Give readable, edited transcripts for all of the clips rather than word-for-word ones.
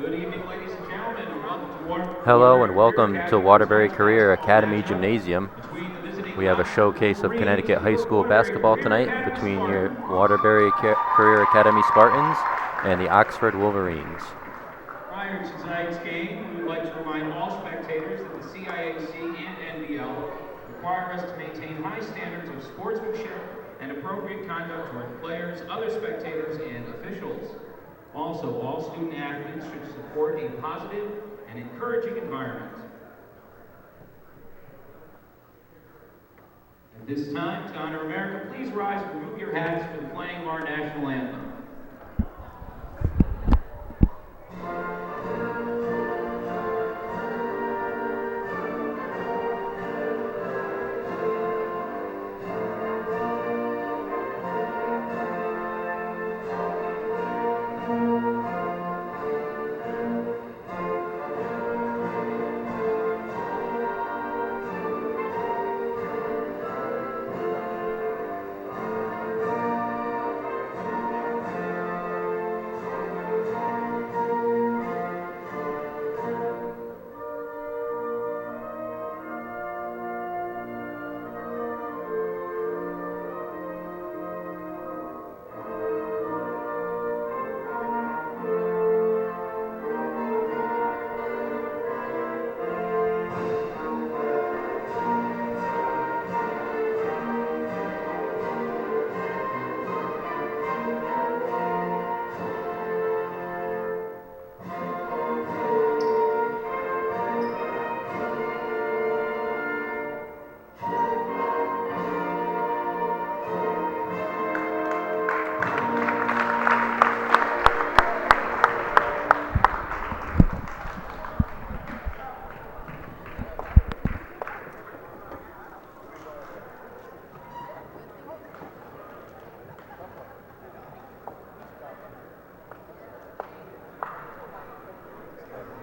Good evening, ladies and gentlemen, and welcome to Hello and welcome to Waterbury Career Academy Gymnasium. We have a showcase of Connecticut high school basketball tonight between your Waterbury Career Academy Spartans and the Oxford Wolverines. Prior to tonight's game, we would like to remind all spectators that the CIAC and NBL require us to maintain high standards of sportsmanship and appropriate conduct toward players, other spectators, and officials. Also, all student athletes should support a positive and encouraging environment. At this time, to honor America, please rise and remove your hats for the playing of our national anthem.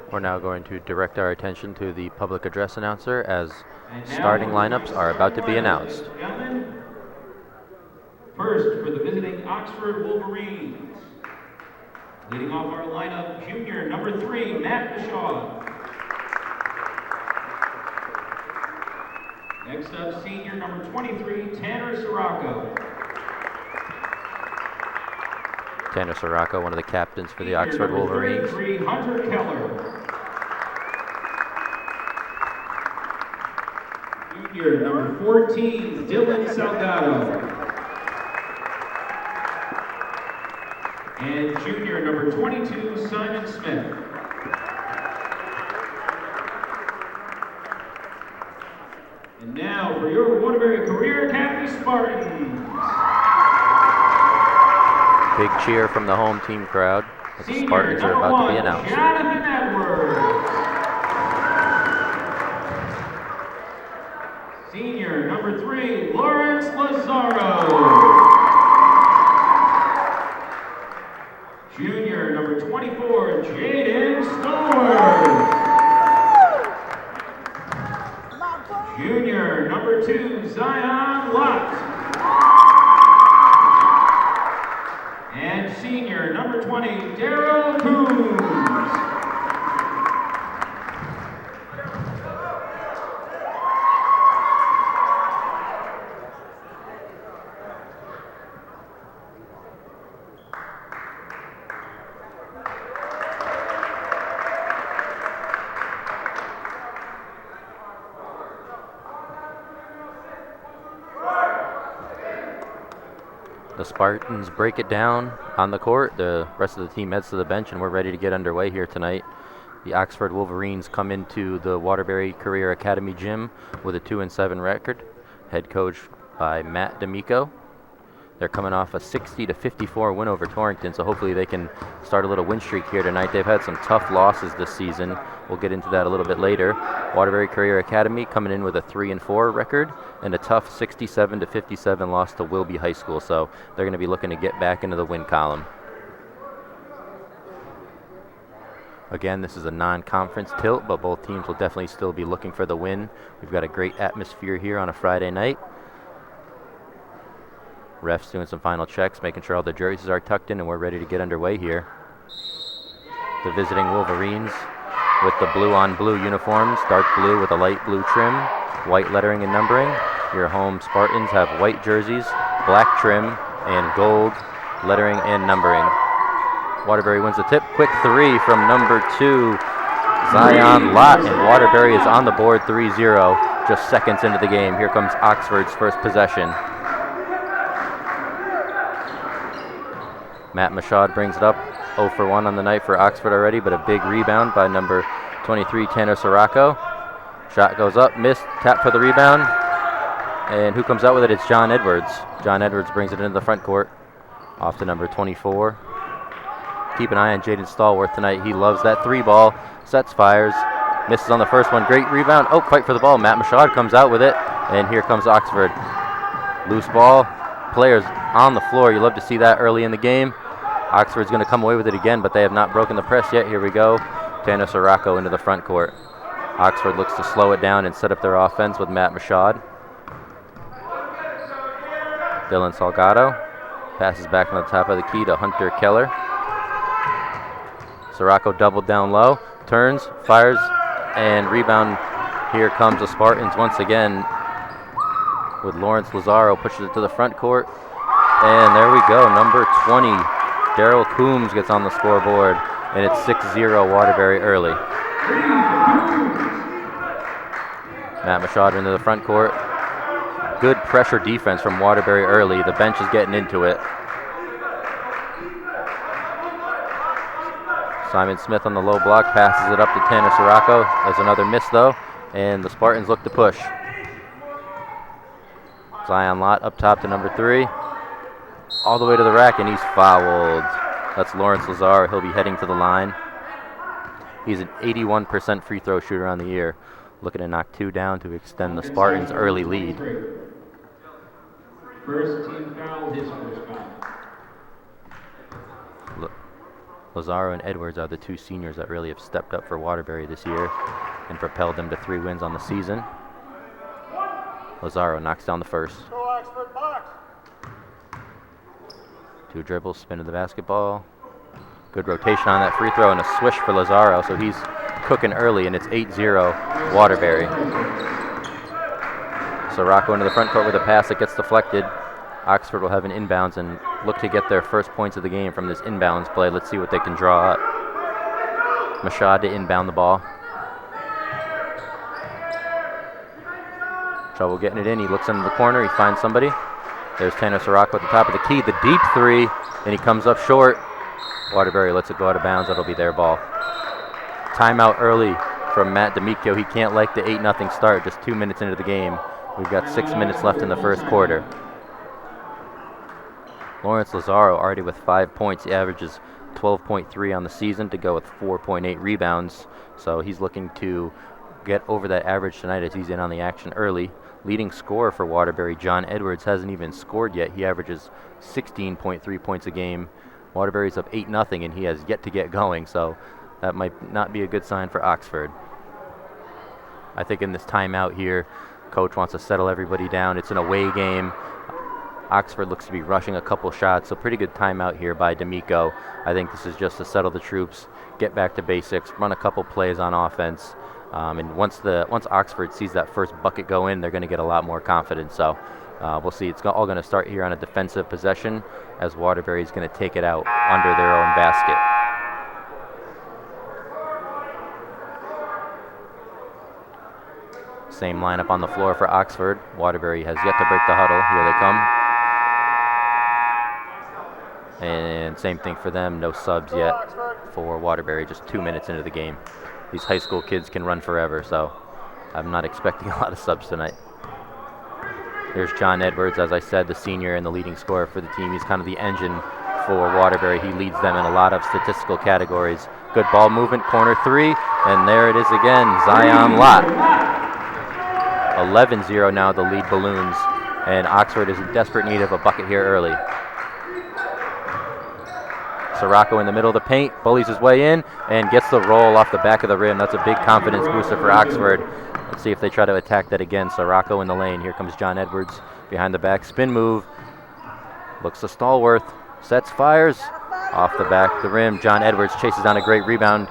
We're now going to direct our attention to the public address announcer as starting lineups are about to be announced. First, for the visiting Oxford Wolverines. Leading off our lineup, junior number 3, Matt Bishaw. Next up, senior number 23, Tanner Sirocco. Tanner Sirocco, one of the captains for the Oxford Wolverines. 33, Hunter Keller. Junior number 14, Dylan Salgado. And junior number 22, Simon Smith. And now for your Waterbury Career Academy Spartans. Big cheer from the home team crowd as the Spartans are about to be announced. Jonathan Edwards. Senior number 3, Lawrence Lazaro. Junior number 24, Jaden Stewart. Junior number 2, Zion Lott. And senior number 20, Daryl Coombs. The Spartans break it down on the court. The rest of the team heads to the bench, and we're ready to get underway here tonight. The Oxford Wolverines come into the Waterbury Career Academy gym with a 2-7 record, head coached by Matt D'Amico. They're coming off a 60-54 win over Torrington, so hopefully they can start a little win streak here tonight. They've had some tough losses this season. We'll get into that a little bit later. Waterbury Career Academy coming in with a 3-4 record and a tough 67-57 loss to Wilby High School, so they're going to be looking to get back into the win column. Again, this is a non-conference tilt, but both teams will definitely still be looking for the win. We've got a great atmosphere here on a Friday night. Refs doing some final checks, making sure all the jerseys are tucked in, and we're ready to get underway here. the visiting Wolverines, with the blue on blue uniforms, dark blue with a light blue trim, white lettering and numbering. Your home Spartans have white jerseys, black trim, and gold lettering and numbering. Waterbury wins the tip. Quick three from number 2, Zion Lott, and Waterbury is on the board 3-0, just seconds into the game. Here comes Oxford's first possession. Matt Machad brings it up, 0 for 1 on the night for Oxford already, but a big rebound by number 23, Tanner Sirocco. Shot goes up, missed, tap for the rebound, and who comes out with it? It's John Edwards. John Edwards brings it into the front court, off to number 24. Keep an eye on Jaden Stallworth tonight. He loves that 3 ball, sets, fires, misses on the first one, great rebound. Oh, fight for the ball. Matt Machad comes out with it, and here comes Oxford. Loose ball, players on the floor. You love to see that early in the game. Oxford's going to come away with it again, but they have not broken the press yet. Here we go. Tanner Sirocco into the front court. Oxford looks to slow it down and set up their offense with Matt Machad. Dylan Salgado passes back on the top of the key to Hunter Keller. Sirocco doubled down low, turns, fires, and rebound. Here comes the Spartans once again with Lawrence Lazaro, pushes it to the front court. And there we go, number 20, Daryl Coombs gets on the scoreboard, and it's 6-0 Waterbury early. Matt Machad into the front court. Good pressure defense from Waterbury early. The bench is getting into it. Simon Smith on the low block, passes it up to Tanner Sirocco. There's another miss though, and the Spartans look to push. Zion Lott up top to number 3. All the way to the rack, and he's fouled. That's Lawrence Lazar. He'll be heading to the line. He's an 81% free throw shooter on the year. Looking to knock 2 down to extend the Spartans' early lead. First team foul, his first foul. Lazaro and Edwards are the 2 seniors that really have stepped up for Waterbury this year and propelled them to 3 wins on the season. Lazaro knocks down the first. 2 dribbles, spin to the basketball. Good rotation on that free throw and a swish for Lazaro, so he's cooking early, and it's 8-0 Waterbury. Sirocco into the front court with a pass that gets deflected. Oxford will have an inbounds and look to get their first points of the game from this inbounds play. Let's see what they can draw up. Machad to inbound the ball. Trouble getting it in. He looks into the corner. He finds somebody. There's Tanner Sirocco at the top of the key. The deep 3, and he comes up short. Waterbury lets it go out of bounds. That'll be their ball. Timeout early from Matt D'Amico. He can't like the 8-0 start, just 2 minutes into the game. We've got 6 minutes left in the first quarter. Lawrence Lazaro already with 5 points. He averages 12.3 on the season to go with 4.8 rebounds. So he's looking to get over that average tonight as he's in on the action early. Leading scorer for Waterbury, John Edwards, hasn't even scored yet. He averages 16.3 points a game. Waterbury's up 8-0, and he has yet to get going, so that might not be a good sign for Oxford. I think in this timeout here, coach wants to settle everybody down. It's an away game. Oxford looks to be rushing a couple shots, so pretty good timeout here by D'Amico. I think this is just to settle the troops, get back to basics, run a couple plays on offense, and once Oxford sees that first bucket go in, they're going to get a lot more confidence. So we'll see. It's all going to start here on a defensive possession as Waterbury is going to take it out under their own basket. Same lineup on the floor for Oxford. Waterbury has yet to break the huddle. Here they come. And same thing for them, no subs yet for Waterbury, just 2 minutes into the game. These high school kids can run forever, so I'm not expecting a lot of subs tonight. Here's John Edwards, as I said, the senior and the leading scorer for the team. He's kind of the engine for Waterbury. He leads them in a lot of statistical categories. Good ball movement, corner 3, and there it is again, Zion Lott. 11-0 now, the lead balloons, and Oxford is in desperate need of a bucket here early. Sirocco in the middle of the paint, bullies his way in, and gets the roll off the back of the rim. That's a big confidence booster for Oxford. Let's see if they try to attack that again. Sirocco in the lane. Here comes John Edwards behind the back. Spin move. Looks to Stallworth. Sets, fires. Off the back of the rim, John Edwards chases down a great rebound.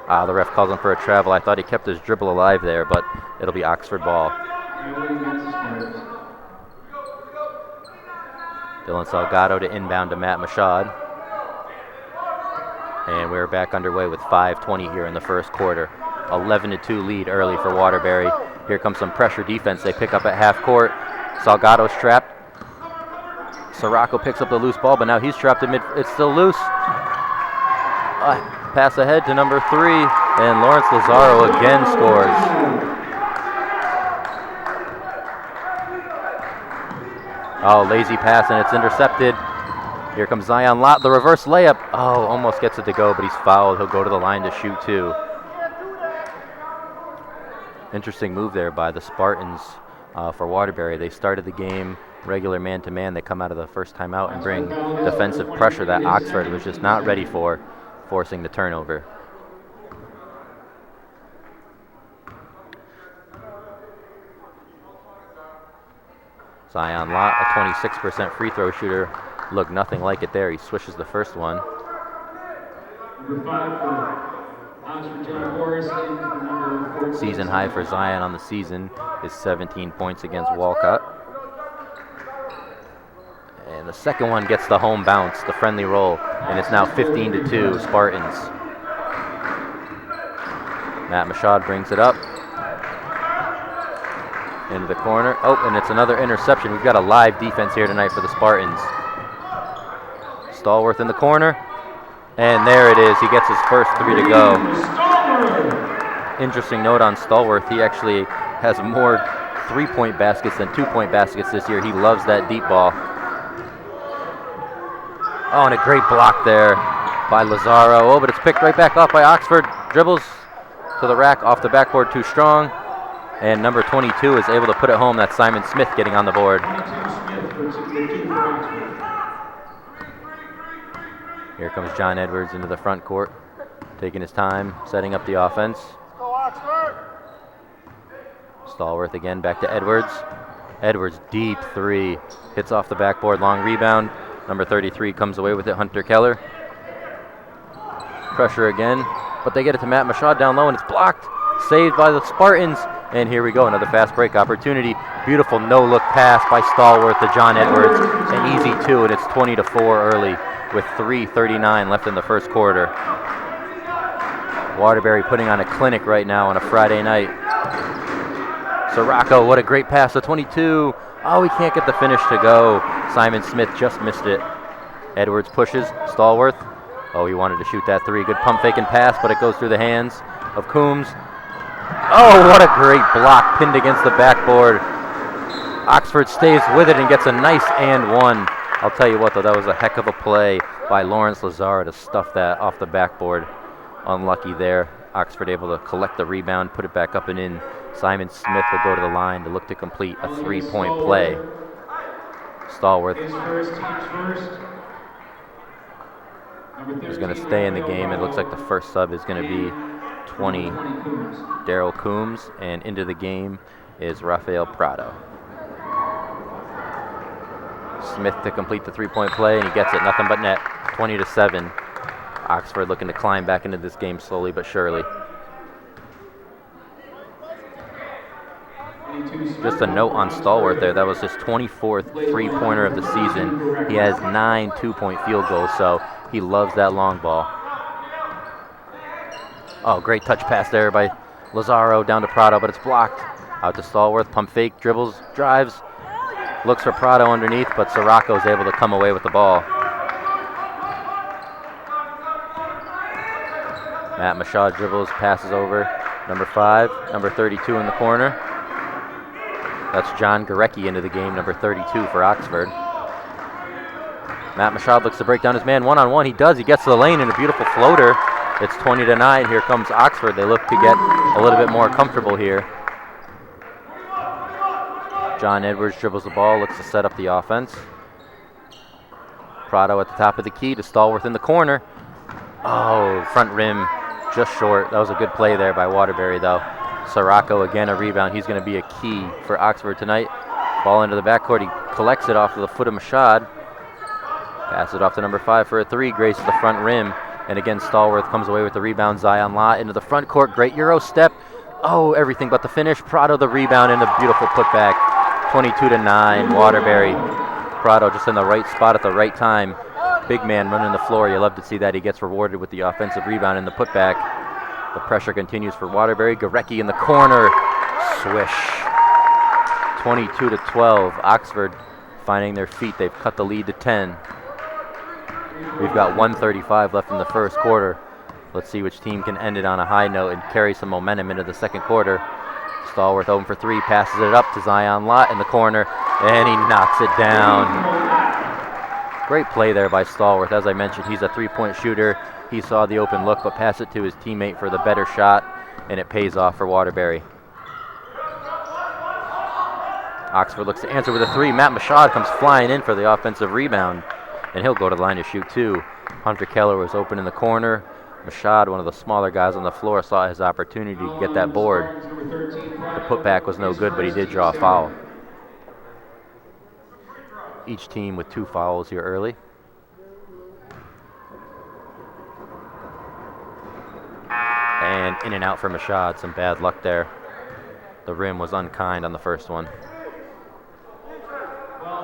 The ref calls him for a travel. I thought he kept his dribble alive there, but it'll be Oxford ball. Dylan Salgado to inbound to Matt Mashad. And we're back underway with 5:20 here in the first quarter. 11-2 lead early for Waterbury. Here comes some pressure defense they pick up at half court. Salgado's trapped. Sirocco picks up the loose ball, but now he's trapped in mid. It's still loose. Pass ahead to number 3, and Lawrence Lazaro again scores. Oh, lazy pass, and it's intercepted. Here comes Zion Lott, the reverse layup. Oh, almost gets it to go, but he's fouled. He'll go to the line to shoot 2. Interesting move there by the Spartans for Waterbury. They started the game regular man-to-man. They come out of the first timeout and bring defensive pressure that Oxford was just not ready for, forcing the turnover. Zion Lott, a 26% free throw shooter. Looked nothing like it there. He swishes the first one. Season high for Zion on the season is 17 points against Walcott. And the second one gets the home bounce, the friendly roll, and it's now 15-2 Spartans. Matt Mashad brings it up into the corner. Oh, and it's another interception. We've got a live defense here tonight for the Spartans. Stallworth in the corner, and there it is. He gets his first 3 to go. Interesting note on Stallworth, he actually has more 3-point baskets than 2-point baskets this year. He loves that deep ball. Oh, and a great block there by Lazaro. Oh, but it's picked right back off by Oxford. Dribbles to the rack, off the backboard, too strong. And number 22 is able to put it home. That's Simon Smith getting on the board. Here comes John Edwards into the front court, taking his time, setting up the offense. Stallworth again, back to Edwards. Edwards, deep 3. Hits off the backboard, long rebound. Number 33 comes away with it, Hunter Keller. Pressure again, but they get it to Matt Mashad down low, and it's blocked. Saved by the Spartans. And here we go, another fast break opportunity. Beautiful no-look pass by Stallworth to John Edwards. An easy 2, and it's 20-4 early with 3:39 left in the first quarter. Waterbury putting on a clinic right now on a Friday night. Sirocco, what a great pass to 22. Oh, he can't get the finish to go. Simon Smith just missed it. Edwards pushes, Stallworth. Oh, he wanted to shoot that 3. Good pump fake and pass, but it goes through the hands of Coombs. Oh, what a great block, pinned against the backboard. Oxford stays with it and gets a nice and 1. I'll tell you what, though, that was a heck of a play by Lawrence Lazaro to stuff that off the backboard. Unlucky there. Oxford able to collect the rebound, put it back up and in. Simon Smith will go to the line to look to complete a 3-point play. Stallworth is going to stay in the game. It looks like the first sub is going to be 20, Daryl Coombs, and into the game is Rafael Prado. Smith to complete the 3-point play, and he gets it, nothing but net, 20-7. Oxford looking to climb back into this game slowly but surely. Just a note on Stallworth there, that was his 24th three-pointer of the season. He has 9 2-point field goals, so he loves that long ball. Oh, great touch pass there by Lazaro down to Prado, but it's blocked. Out to Stallworth, pump fake, dribbles, drives, looks for Prado underneath, but Sirocco is able to come away with the ball. Matt Mashad dribbles, passes over, number 5, number 32 in the corner. That's John Gorecki into the game, number 32 for Oxford. Matt Mashad looks to break down his man one-on-one. He does. He gets to the lane in a beautiful floater. It's 20-9. Here comes Oxford. They look to get a little bit more comfortable here. John Edwards dribbles the ball, looks to set up the offense. Prado at the top of the key to Stallworth in the corner. Oh, front rim just short. That was a good play there by Waterbury, though. Sirocco again, a rebound. He's going to be a key for Oxford tonight. Ball into the backcourt. He collects it off of the foot of Mashad. Pass it off to number 5 for a 3. Graces the front rim. And again, Stallworth comes away with the rebound. Zion Lott into the front court. Great Euro step. Oh, everything but the finish. Prado the rebound and a beautiful putback. 22-9, Waterbury. Prado just in the right spot at the right time. Big man running the floor. You love to see that. He gets rewarded with the offensive rebound and the putback. The pressure continues for Waterbury. Gorecki in the corner. Swish. 22-12. Oxford finding their feet. They've cut the lead to 10. We've got 1:35 left in the first quarter. Let's see which team can end it on a high note and carry some momentum into the second quarter. Stallworth open for 3, passes it up to Zion Lott in the corner, and he knocks it down. Great play there by Stallworth. As I mentioned, he's a three-point shooter. He saw the open look, but passed it to his teammate for the better shot, and it pays off for Waterbury. Oxford looks to answer with a 3. Matt Mashad comes flying in for the offensive rebound, and he'll go to the line to shoot 2. Hunter Keller was open in the corner. Mashad, one of the smaller guys on the floor, saw his opportunity to get that board. The putback was no good, but he did draw a foul. Each team with 2 fouls here early. And in and out for Mashad. Some bad luck there. The rim was unkind on the first one.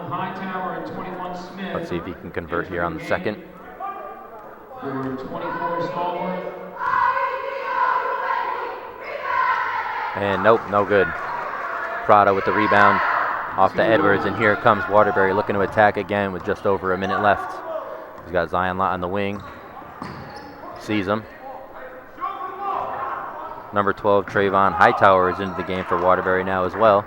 Hightower and 21 Smith. Let's see if he can convert here on the second. 24 Stallworth. And nope, no good. Prado with the rebound off to Edwards, and here comes Waterbury looking to attack again with just over a minute left. He's got Zion Lott on the wing. Sees him. Number 12, Trayvon Hightower, is into the game for Waterbury now as well.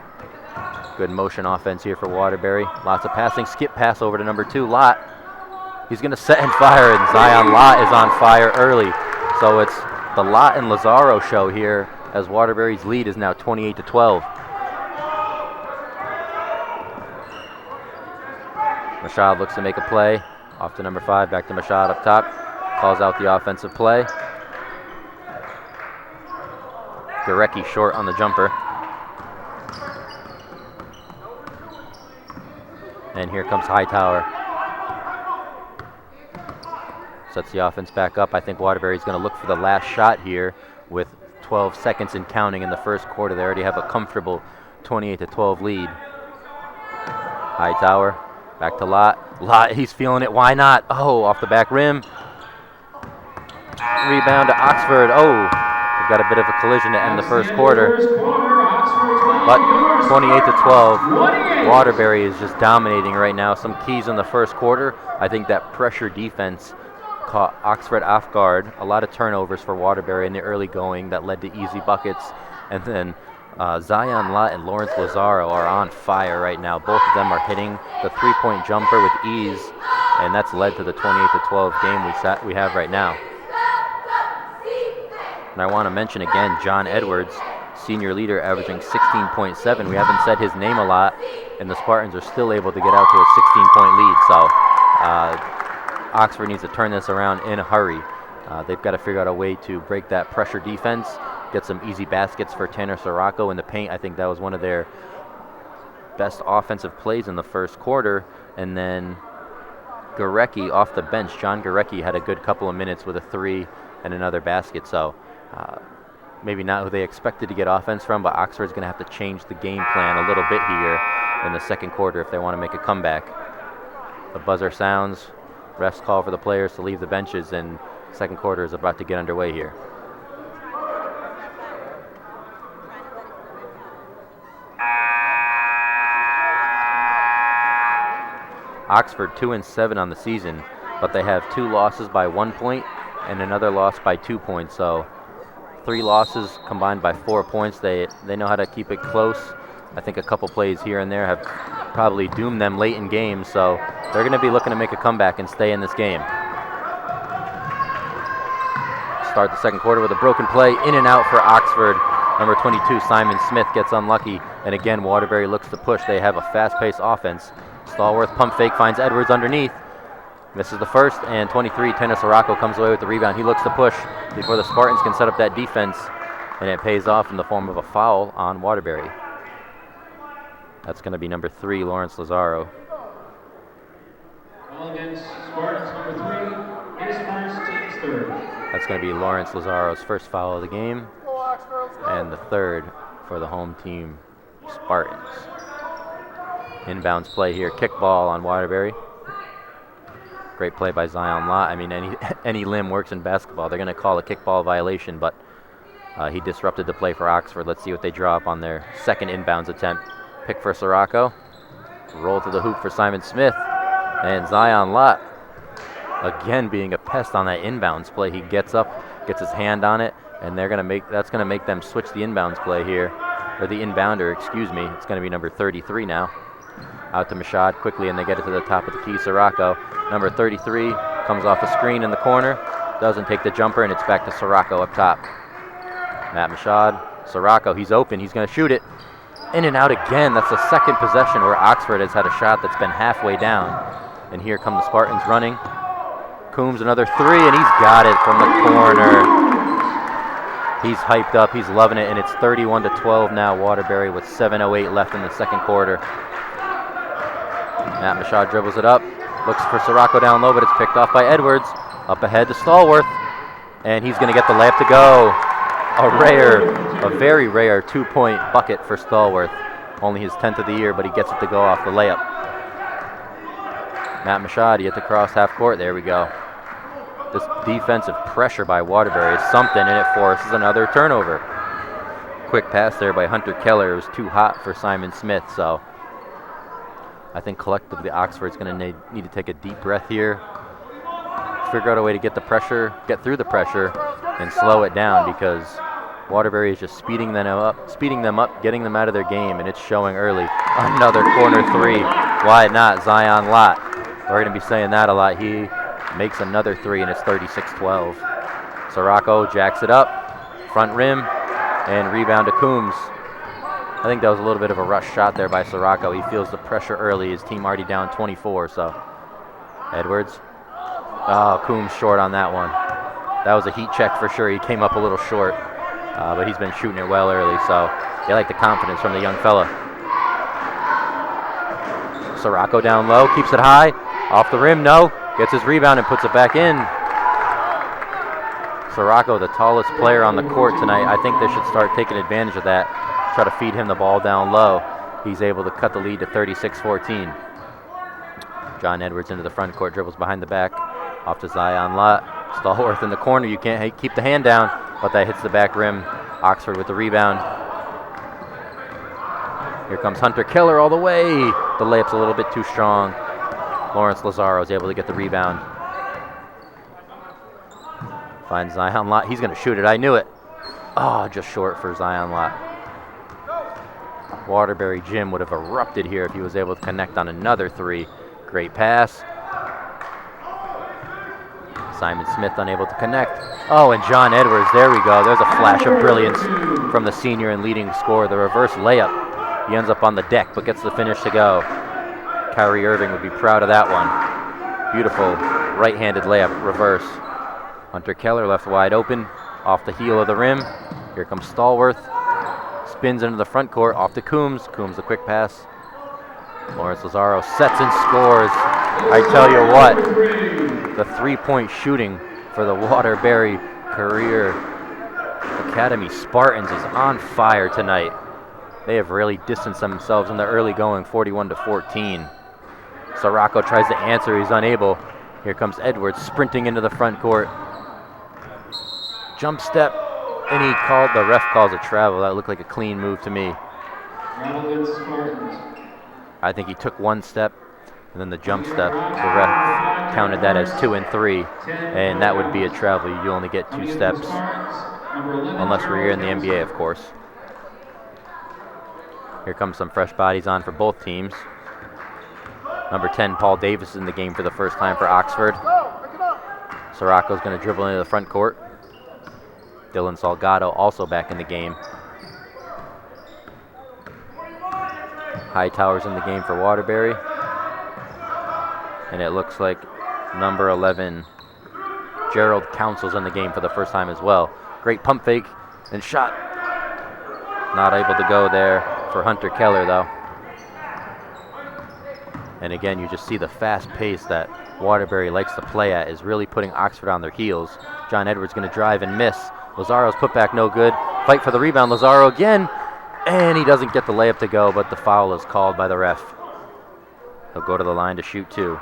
Good motion offense here for Waterbury. Lots of passing. Skip pass over to number 2, Lott. He's going to set and fire, and Zion Lott is on fire early. So it's the Lott and Lazaro show here as Waterbury's lead is now 28-12. Mashad looks to make a play. Off to number 5, back to Mashad up top. Calls out the offensive play. Gorecki short on the jumper. And here comes Hightower. Sets the offense back up. I think Waterbury's going to look for the last shot here with 12 seconds and counting in the first quarter. They already have a comfortable 28-12 lead. Hightower, back to Lott. Lott, he's feeling it. Why not? Oh, off the back rim. Rebound to Oxford. Oh, we've got a bit of a collision to end the first quarter. But 28-12, Waterbury is just dominating right now. Some keys in the first quarter. I think that pressure defense caught Oxford off guard. A lot of turnovers for Waterbury in the early going that led to easy buckets. And then Zion Lott and Lawrence Lazaro are on fire right now. Both of them are hitting the three-point jumper with ease, and that's led to the 28-12 game we have right now. And I want to mention again, John Edwards, senior leader, averaging 16.7. We haven't said his name a lot, and the Spartans are still able to get out to a 16-point lead. So Oxford needs to turn this around in a hurry. They've got to figure out a way to break that pressure defense, get some easy baskets for Tanner Sirocco in the paint. I think that was one of their best offensive plays in the first quarter. And then Gorecki off the bench. John Gorecki had a good couple of minutes with a 3 and another basket. So maybe not who they expected to get offense from, but Oxford's going to have to change the game plan a little bit here in the second quarter if they want to make a comeback. The buzzer sounds. Refs call for the players to leave the benches, and second quarter is about to get underway here. Oxford 2-7 on the season, but they have 2 losses by 1 point and another loss by 2 points. So 3 losses combined by 4 points. They know how to keep it close. I think a couple plays here and there have probably doomed them late in games, so they're going to be looking to make a comeback and stay in this game. Start the second quarter with a broken play, in and out for Oxford. Number 22, Simon Smith, gets unlucky, and again, Waterbury looks to push. They have a fast-paced offense. Stallworth pump fake, finds Edwards underneath. Misses the first, and 23, Tanner Sirocco, comes away with the rebound. He looks to push before the Spartans can set up that defense, and it pays off in the form of a foul on Waterbury. That's going to be number 3, Lawrence Lazaro. All against That's going to be Lawrence Lazaro's first foul of the game, and the third for the home team, Spartans. Inbounds play here, kickball on Waterbury. Great play by Zion Lott. I mean, any limb works in basketball. They're going to call a kickball violation, but he disrupted the play for Oxford. Let's see what they draw up on their second inbounds attempt. Pick for Sirocco. Roll to the hoop for Simon Smith. And Zion Lott, again being a pest on that inbounds play. He gets up, gets his hand on it, and that's going to make them switch the inbounds play here. Or the inbounder, excuse me. It's going to be number 33 now. Out to Mashad quickly, and they get it to the top of the key. Sirocco, number 33, comes off a screen in the corner. Doesn't take the jumper, and it's back to Sirocco up top. Matt Mashad, Sirocco, he's open. He's going to shoot it. In and out again. That's the second possession where Oxford has had a shot that's been halfway down. And here come the Spartans running. Coombs another three, and he's got it from the corner. He's hyped up. He's loving it, and it's 31-12 now, Waterbury, with 7:08 left in the second quarter. Matt Mashad dribbles it up, looks for Sirocco down low, but it's picked off by Edwards. Up ahead to Stallworth, and he's going to get the layup to go. A very rare two-point bucket for Stallworth. Only his 10th of the year, but he gets it to go off the layup. Matt Mashad, he hit the cross half court. There we go. This defensive pressure by Waterbury is something, and it forces another turnover. Quick pass there by Hunter Keller. It was too hot for Simon Smith, so I think collectively Oxford's going to need to take a deep breath here, figure out a way to get through the pressure, and slow it down, because Waterbury is just speeding them up, getting them out of their game, and it's showing early. Another corner three. Why not? Zion Lott. We're going to be saying that a lot. He makes another three, and it's 36-12. Sirocco jacks it up, front rim, and rebound to Coombs. I think that was a little bit of a rush shot there by Sirocco. He feels the pressure early. His team already down 24, so Edwards. Oh, Coombs short on that one. That was a heat check for sure. He came up a little short, but he's been shooting it well early, so they like the confidence from the young fella. Sirocco down low, keeps it high. Off the rim, no. Gets his rebound and puts it back in. Sirocco, the tallest player on the court tonight. I think they should start taking advantage of that. Try to feed him the ball down low. He's able to cut the lead to 36-14. John Edwards into the front court, dribbles behind the back. Off to Zion Lott. Stallworth in the corner. You can't keep the hand down, but that hits the back rim. Oxford with the rebound. Here comes Hunter Keller all the way. The layup's a little bit too strong. Lawrence Lazaro is able to get the rebound. Finds Zion Lott. He's going to shoot it. I knew it. Oh, just short for Zion Lott. Waterbury Jim would have erupted here if he was able to connect on another three. Great pass. Simon Smith unable to connect. Oh, and John Edwards, there we go. There's a flash of brilliance from the senior and leading scorer, the reverse layup. He ends up on the deck, but gets the finish to go. Kyrie Irving would be proud of that one. Beautiful right-handed layup, reverse. Hunter Keller left wide open, off the heel of the rim. Here comes Stallworth. Spins into the front court, off to Coombs. Coombs, a quick pass. Lawrence Lazaro sets and scores. I tell you what, the three-point shooting for the Waterbury Career Academy Spartans is on fire tonight. They have really distanced themselves in the early going, 41-14. Sirocco tries to answer, he's unable. Here comes Edwards sprinting into the front court. Jump step, and the ref calls a travel. That looked like a clean move to me. I think he took one step, and then the jump step, the ref counted that as 2 and 3, and that would be a travel. You only get 2 steps, unless we're in the NBA, of course. Here comes some fresh bodies on for both teams. Number 10, Paul Davis, is in the game for the first time for Oxford. Sirocco's going to dribble into the front court. Dylan Salgado also back in the game. Hightower's in the game for Waterbury. And it looks like number 11, Gerald Council's in the game for the first time as well. Great pump fake and shot. Not able to go there for Hunter Keller, though. And again, you just see the fast pace that Waterbury likes to play at is really putting Oxford on their heels. John Edwards going to drive and miss. Lazaro's putback no good. Fight for the rebound. Lazaro again. And he doesn't get the layup to go, but the foul is called by the ref. He'll go to the line to shoot 2.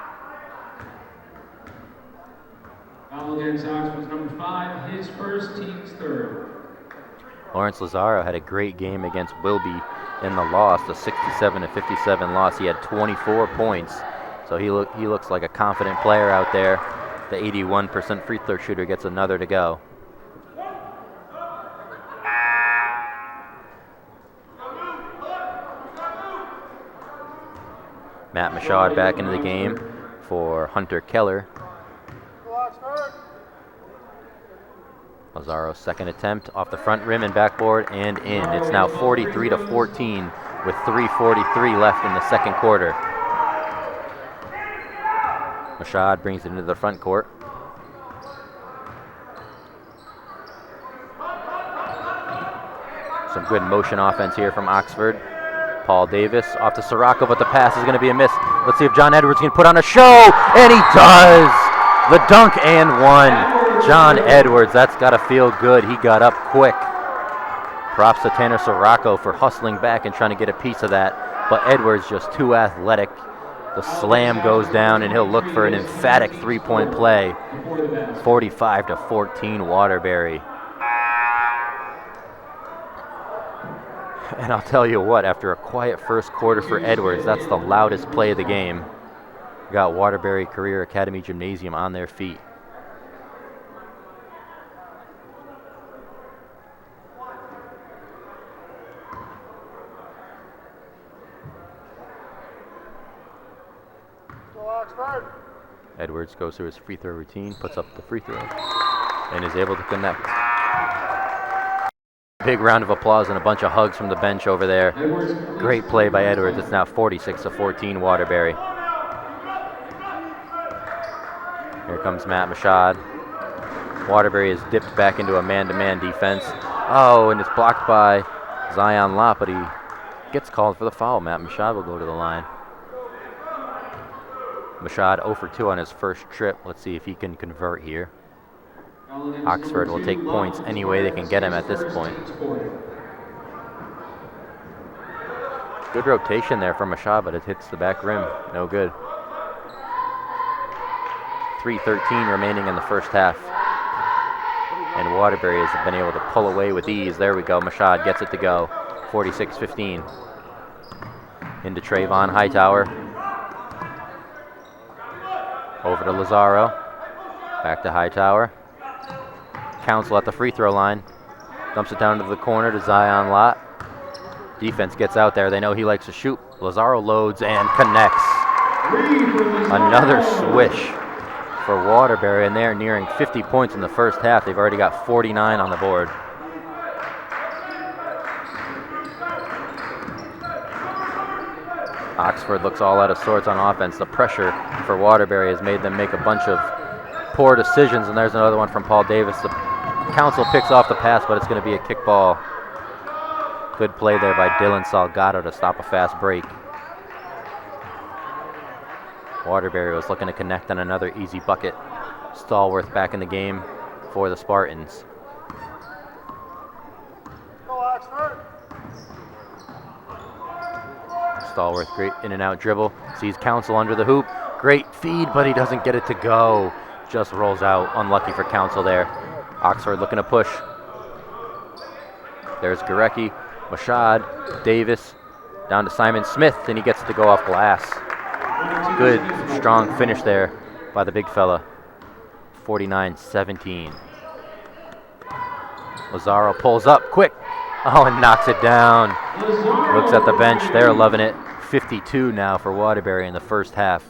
Foul against Oxford's number 5, his first, team's third. Lawrence Lazaro had a great game against Wilby in the loss, the 67-57 loss. He had 24 points, so he looks like a confident player out there. The 81% free throw shooter gets another to go. Matt Mashad back into the game for Hunter Keller. Lazaro's second attempt off the front rim and backboard and in. It's now 43-14 with 3:43 left in the second quarter. Mashad brings it into the front court. Some good motion offense here from Oxford. Paul Davis off to Sirocco, but the pass is going to be a miss. Let's see if John Edwards can put on a show, and he does! The dunk and one. John Edwards, that's got to feel good. He got up quick. Props to Tanner Sirocco for hustling back and trying to get a piece of that, but Edwards just too athletic. The slam goes down, and he'll look for an emphatic three-point play. 45-14 Waterbury. And I'll tell you what, after a quiet first quarter for Edwards, that's the loudest play of the game. Got Waterbury Career Academy Gymnasium on their feet. Edwards goes through his free throw routine, puts up the free throw, and is able to connect. Big round of applause and a bunch of hugs from the bench over there. Great play by Edwards. It's now 46-14 Waterbury. Here comes Matt Mashad. Waterbury is dipped back into a man-to-man defense. Oh, and it's blocked by Zion Lott, but he gets called for the foul. Matt Mashad will go to the line. Mashad 0 for 2 on his first trip. Let's see if he can convert here. Oxford will take points any way they can get him at this point. Good rotation there from Mashad, but it hits the back rim. No good. 3:13 remaining in the first half. And Waterbury has been able to pull away with ease. There we go. Mashad gets it to go. 46-15. Into Trayvon Hightower. Over to Lazaro. Back to Hightower. Council at the free throw line. Dumps it down to the corner to Zion Lott. Defense gets out there. They know he likes to shoot. Lazaro loads and connects. Another swish for Waterbury, and they're nearing 50 points in the first half. They've already got 49 on the board. Oxford looks all out of sorts on offense. The pressure for Waterbury has made them make a bunch of poor decisions, and there's another one from Paul Davis. The Council picks off the pass, but it's going to be a kick ball. Good play there by Dylan Salgado to stop a fast break. Waterbury was looking to connect on another easy bucket. Stallworth back in the game for the Spartans. Stallworth, great in and out dribble. Sees Council under the hoop. Great feed, but he doesn't get it to go. Just rolls out. Unlucky for Council there. Oxford looking to push. There's Gorecki, Mashad, Davis, down to Simon Smith, and he gets it to go off glass. Good, strong finish there by the big fella. 49-17. Lazaro pulls up quick. Oh, and knocks it down. Looks at the bench. They're loving it. 52 now for Waterbury in the first half.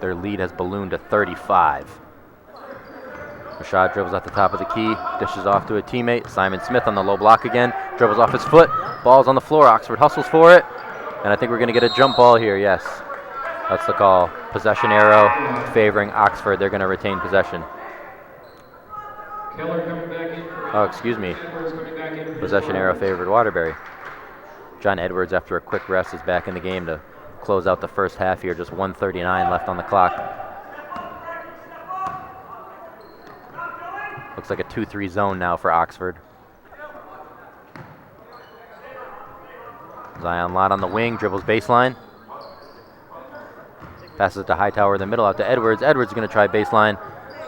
Their lead has ballooned to 35. Mashad dribbles at the top of the key, dishes off to a teammate. Simon Smith on the low block again, dribbles off his foot, ball's on the floor. Oxford hustles for it, and I think we're going to get a jump ball here. Yes, that's the call. Possession arrow favoring Oxford. They're going to retain possession. Oh, excuse me. Possession arrow favored Waterbury. John Edwards, after a quick rest, is back in the game to close out the first half here. Just 1:39 left on the clock. Looks like a 2-3 zone now for Oxford. Zion Lott on the wing, dribbles baseline. Passes it to Hightower in the middle, out to Edwards. Edwards is going to try baseline.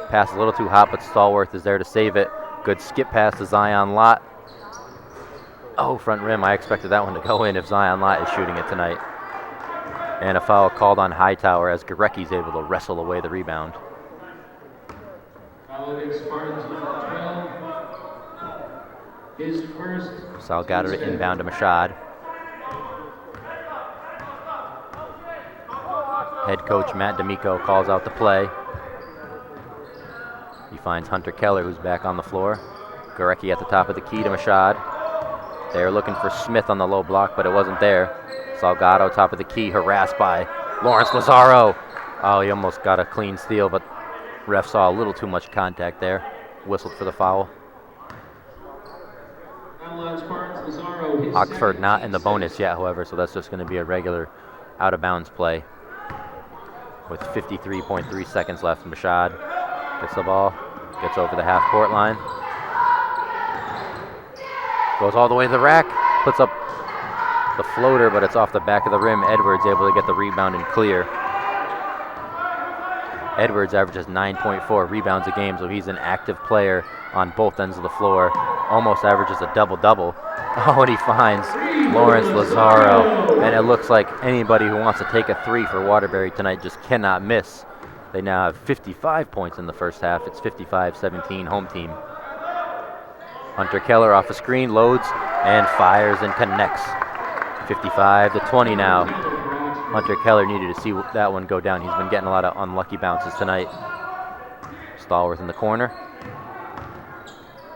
Pass a little too hot, but Stallworth is there to save it. Good skip pass to Zion Lott. Oh, front rim. I expected that one to go in if Zion Lott is shooting it tonight. And a foul called on Hightower as Gorecki's able to wrestle away the rebound. Salgado to inbound to Mashad. Head coach Matt D'Amico calls out the play. He finds Hunter Keller, who's back on the floor. Gorecki at the top of the key to Mashad. They're looking for Smith on the low block, but it wasn't there. Salgado, top of the key, harassed by Lawrence Lazaro. Oh, he almost got a clean steal, but ref saw a little too much contact there. Whistled for the foul. Oxford not in the bonus yet, however, so that's just going to be a regular out-of-bounds play. With 53.3 seconds left, Mashad gets the ball, gets over the half-court line. Goes all the way to the rack, puts up the floater, but it's off the back of the rim. Edwards able to get the rebound and clear. Edwards averages 9.4 rebounds a game, so he's an active player on both ends of the floor. Almost averages a double-double. Oh, and he finds Lawrence Lazaro. And it looks like anybody who wants to take a three for Waterbury tonight just cannot miss. They now have 55 points in the first half. It's 55-17 home team. Hunter Keller off a screen, loads, and fires and connects. 55-20 now. Hunter Keller needed to see that one go down. He's been getting a lot of unlucky bounces tonight. Stallworth in the corner.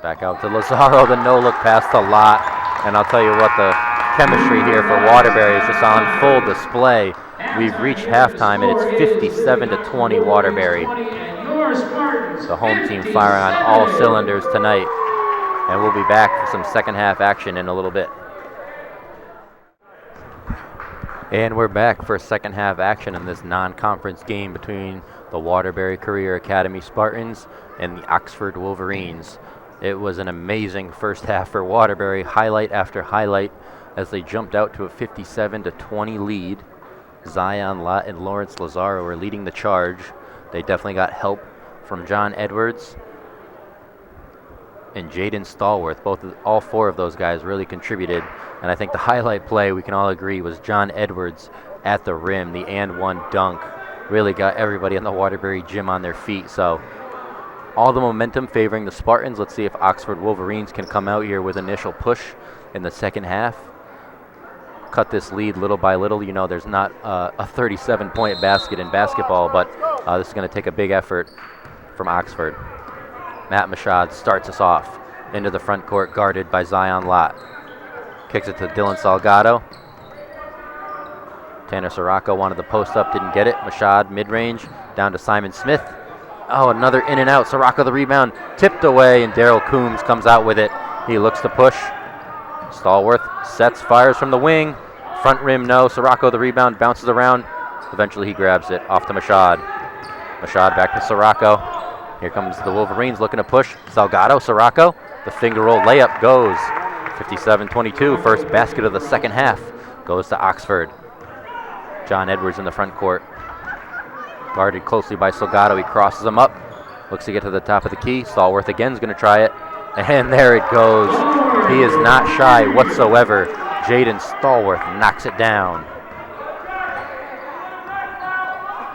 Back out to Lazaro, the no-look pass to Lott. And I'll tell you what, the chemistry here for Waterbury is just on full display. We've reached halftime, and it's 57-20 Waterbury. The home team firing on all cylinders tonight. And we'll be back for some second half action in a little bit. And we're back for second half action in this non-conference game between the Waterbury Career Academy Spartans and the Oxford Wolverines. It was an amazing first half for Waterbury, highlight after highlight, as they jumped out to a 57-20 lead. Zion Lott and Lawrence Lazaro were leading the charge. They definitely got help from John Edwards and Jaden Stallworth. All four of those guys really contributed. And I think the highlight play, we can all agree, was John Edwards at the rim. The and one dunk really got everybody in the Waterbury gym on their feet. So all the momentum favoring the Spartans. Let's see if Oxford Wolverines can come out here with initial push in the second half. Cut this lead little by little. You know, there's not a 37-point basket in basketball, but this is going to take a big effort from Oxford. Matt Mashad starts us off into the front court, guarded by Zion Lott. Kicks it to Dylan Salgado. Tanner Sirocco wanted the post up, didn't get it. Mashad mid-range, down to Simon Smith. Oh, another in and out. Sirocco the rebound, tipped away, and Daryl Coombs comes out with it. He looks to push. Stallworth sets, fires from the wing. Front rim, no. Sirocco the rebound, bounces around. Eventually he grabs it, off to Mashad. Mashad back to Sirocco. Here comes the Wolverines looking to push. Salgado, Sirocco, the finger roll layup goes. 57-22, first basket of the second half goes to Oxford. John Edwards in the front court. Guarded closely by Salgado, he crosses him up. Looks to get to the top of the key. Stallworth again is going to try it. And there it goes. He is not shy whatsoever. Jaden Stallworth knocks it down.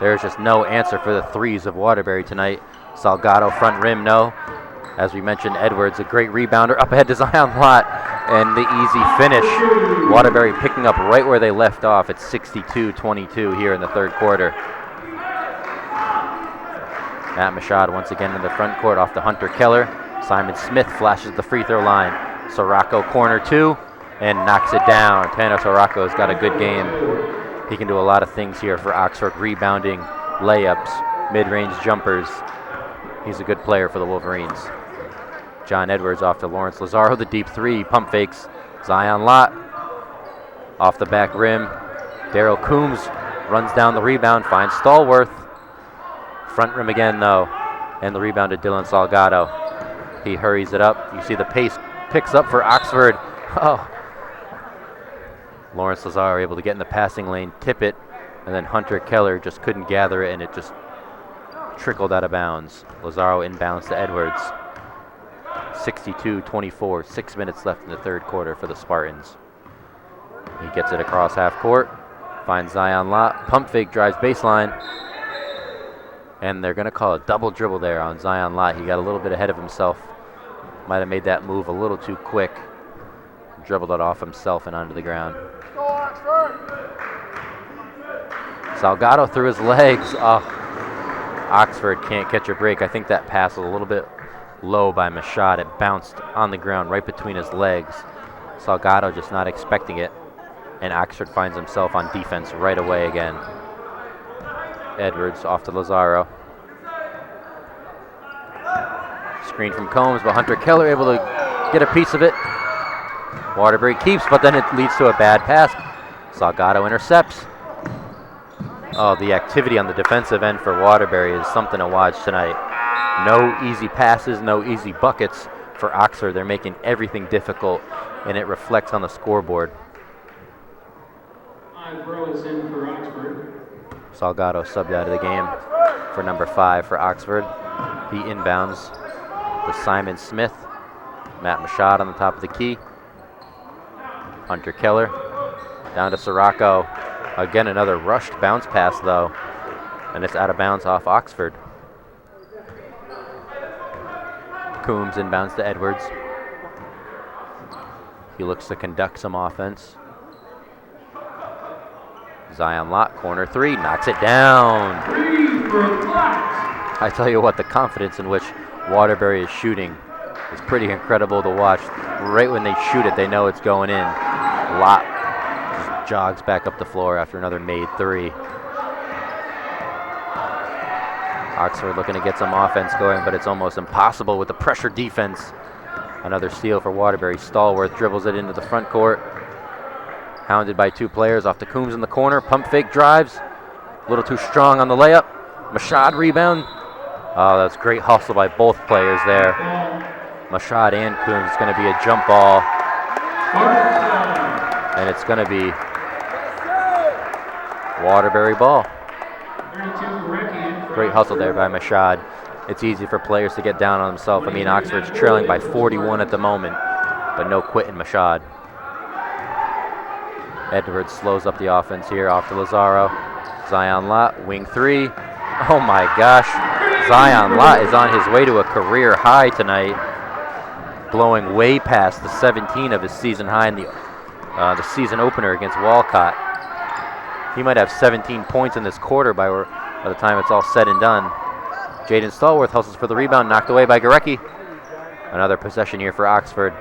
There's just no answer for the threes of Waterbury tonight. Salgado front rim, no. As we mentioned, Edwards, a great rebounder. Up ahead to Zion Lott, and the easy finish. Waterbury picking up right where they left off. It's 62-22 here in the third quarter. Matt Mashad once again in the front court off to Hunter Keller. Simon Smith flashes the free throw line. Sirocco corner two and knocks it down. Tanner Sirocco's got a good game. He can do a lot of things here for Oxford, rebounding, layups, mid-range jumpers. He's a good player for the Wolverines. John Edwards off to Lawrence Lazaro, the deep three, pump fakes. Zion Lott Off the back rim, Daryl Coombs runs down the rebound, finds Stallworth. Front rim again, though, and the rebound to Dylan Salgado. He hurries it up. You see the pace picks up for Oxford. Oh. Lawrence Lazaro able to get in the passing lane, tip it, and then Hunter Keller just couldn't gather it, and it just trickled out of bounds. Lazaro inbounds to Edwards. 62-24, 6 minutes left in the third quarter for the Spartans. He gets it across half court, finds Zion Lott, pump fake, drives baseline, and they're going to call a double dribble there on Zion Lott. He got a little bit ahead of himself. Might have made that move a little too quick. Dribbled it off himself and onto the ground. Salgado through his legs. Oh, Oxford can't catch a break. I think that pass was a little bit low by Mashad. It bounced on the ground right between his legs. Salgado just not expecting it. And Oxford finds himself on defense right away again. Edwards off to Lazaro. Screen from Combs, but Hunter Keller able to get a piece of it. Waterbury keeps, but then it leads to a bad pass. Salgado intercepts. Oh, the activity on the defensive end for Waterbury is something to watch tonight. No easy passes, no easy buckets for Oxford. They're making everything difficult, and it reflects on the scoreboard. Is in for Oxford. Salgado subbed out of the game for number 5 for Oxford. He inbounds to Simon Smith. Matt Mashad on the top of the key. Hunter Keller down to Sirocco. Again, another rushed bounce pass, though, and it's out of bounds off Oxford. Coombs inbounds to Edwards. He looks to conduct some offense. Zion Lott, corner 3, knocks it down. I tell you what, the confidence in which Waterbury is shooting is pretty incredible to watch. Right when they shoot it, they know it's going in. Lott just jogs back up the floor after another made 3. Oxford looking to get some offense going, but it's almost impossible with the pressure defense. Another steal for Waterbury. Stallworth dribbles it into the front court. Hounded by 2 players off to Coombs in the corner. Pump fake drives. A little too strong on the layup. Mashad rebound. Oh, that's great hustle by both players there. Mashad and Coombs. It's going to be a jump ball. And it's going to be Waterbury ball. Great hustle there by Mashad. It's easy for players to get down on themselves. I mean, Oxford's trailing by 41 at the moment, but no quitting Mashad. Edwards slows up the offense here, off to Lazaro. Zion Lott, wing 3. Oh my gosh. Zion Lott is on his way to a career high tonight, blowing way past the 17 of his season high in the season opener against Walcott. He might have 17 points in this quarter by the time it's all said and done. Jaden Stallworth hustles for the rebound, knocked away by Gorecki. Another possession here for Oxford.